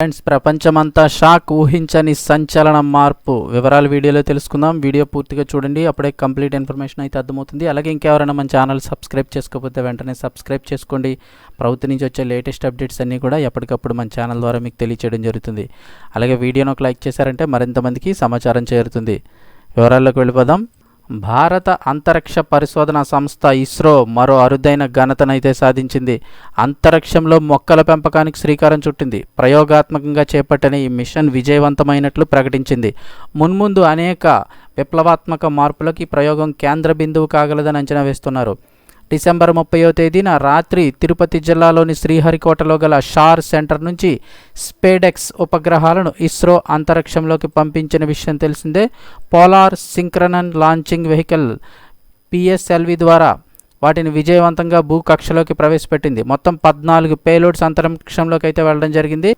Friends, ప్రపంచమంతా shock, ఊహించని సంచలన మార్పు. వివరాలు వీడియోలో తెలుసుకుందాం. వీడియో పూర్తిగా చూడండి, అప్పుడే కంప్లీట్ ఇన్ఫర్మేషన్ అయితే అర్థమవుతుంది. అలాగే ఇంకెవరైనా మన ఛానల్ సబ్స్క్రైబ్ చేసుకోకపోతే వెంటనే సబ్స్క్రైబ్ చేసుకోండి. ప్రభుత్వం నుంచి వచ్చే లేటెస్ట్ అప్డేట్స్ అన్నీ కూడా ఎప్పటికప్పుడు మన ఛానల్ ద్వారా మీకు తెలియచేయడం జరుగుతుంది. అలాగే వీడియోను ఒక లైక్ చేశారంటే మరింత మందికి సమాచారం చేరుతుంది. వివరాల్లోకి వెళ్ళిపోదాం. భారత అంతరిక్ష పరిశోధన సంస్థ ఇస్రో మరో అరుదైన ఘనతనైతే సాధించింది. అంతరిక్షంలో మొక్కల పెంపకానికి శ్రీకారం చుట్టింది. ప్రయోగాత్మకంగా చేపట్టిన ఈ మిషన్ విజయవంతమైనట్లు ప్రకటించింది. మున్ముందు అనేక విప్లవాత్మక మార్పులకు ఈ ప్రయోగం కేంద్ర బిందువు కాగలదని అంచనా వేస్తున్నారు. డిసెంబర్ 30వ తేదీన రాత్రి తిరుపతి జిల్లాలోని శ్రీహరికోటలో గల షార్ సెంటర్ నుంచి స్పేడెక్స్ ఉపగ్రహాలను ఇస్రో అంతరిక్షంలోకి పంపించిన విషయం తెలిసిందే. పోలార్ సింక్రనన్ లాంచింగ్ వెహికల్ PSLV ద్వారా వాటిని విజయవంతంగా భూకక్షలోకి ప్రవేశపెట్టింది. మొత్తం 14 పేలోడ్స్ అంతరిక్షంలోకి అయితే వెళ్ళడం జరిగింది.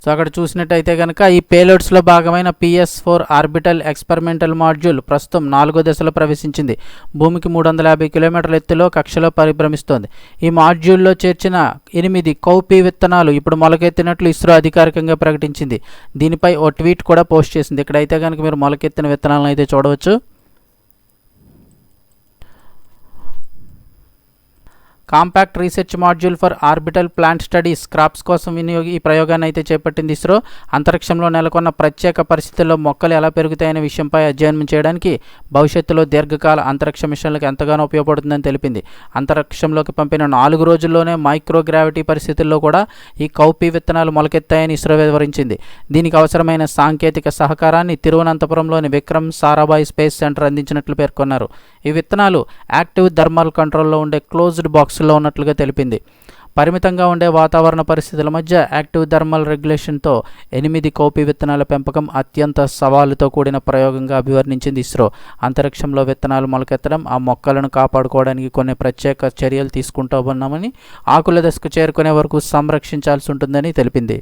సో అక్కడ చూసినట్టయితే కనుక ఈ పేలోడ్స్లో భాగమైన PS-4 ఆర్బిటల్ ఎక్స్పెరిమెంటల్ మాడ్యూల్ ప్రస్తుతం 4వ దశలో ప్రవేశించింది. భూమికి 350 కిలోమీటర్ల ఎత్తులో కక్షలో పరిభ్రమిస్తోంది. ఈ మాడ్యూల్లో చేర్చిన 8 కౌపీ విత్తనాలు ఇప్పుడు మొలకెత్తినట్లు ఇస్రో అధికారికంగా ప్రకటించింది. దీనిపై ఓ ట్వీట్ కూడా పోస్ట్ చేసింది. ఇక్కడైతే కనుక మీరు మొలకెత్తిన విత్తనాలను అయితే చూడవచ్చు. Compact research module for orbital plant studies crops కోసం ఈ ప్రయోగాన్ని అయితే చేపట్టింది ఇస్రో. అంతరిక్షంలో నెలకొన్న ప్రత్యేక పరిస్థితుల్లో మొక్కలు ఎలా పెరుగుతాయనే విషయంపై అధ్యయనం చేయడానికి భవిష్యత్తులో దీర్ఘకాల అంతరిక్ష మిషన్లకు ఎంతగానో ఉపయోగపడుతుందని తెలిపింది. అంతరిక్షంలోకి పంపిన 4 రోజుల్లోనే మైక్రోగ్రావిటీ పరిస్థితుల్లో కూడా ఈ కౌపీ విత్తనాలు మొలకెత్తాయని ఇస్రో వివరించింది. దీనికి అవసరమైన సాంకేతిక సహకారాన్ని తిరువనంతపురంలోని విక్రమ్ సారాభాయ్ స్పేస్ సెంటర్ అందించినట్లు పేర్కొన్నారు. ఈ విత్తనాలు యాక్టివ్ థర్మల్ కంట్రోల్లో ఉండే క్లోజ్డ్ బాక్స్లో ఉన్నట్లుగా తెలిపింది. పరిమితంగా ఉండే వాతావరణ పరిస్థితుల మధ్య యాక్టివ్ థర్మల్ రెగ్యులేషన్తో 8 కౌపీ విత్తనాల పెంపకం అత్యంత సవాలుతో కూడిన ప్రయోగంగా అభివర్ణించింది ఇస్రో. అంతరిక్షంలో విత్తనాలు మొలకెత్తడం, ఆ మొక్కలను కాపాడుకోవడానికి కొన్ని ప్రత్యేక చర్యలు తీసుకుంటూ ఉన్నామని, ఆకుల దశకు చేరుకునే వరకు సంరక్షించాల్సి ఉంటుందని తెలిపింది.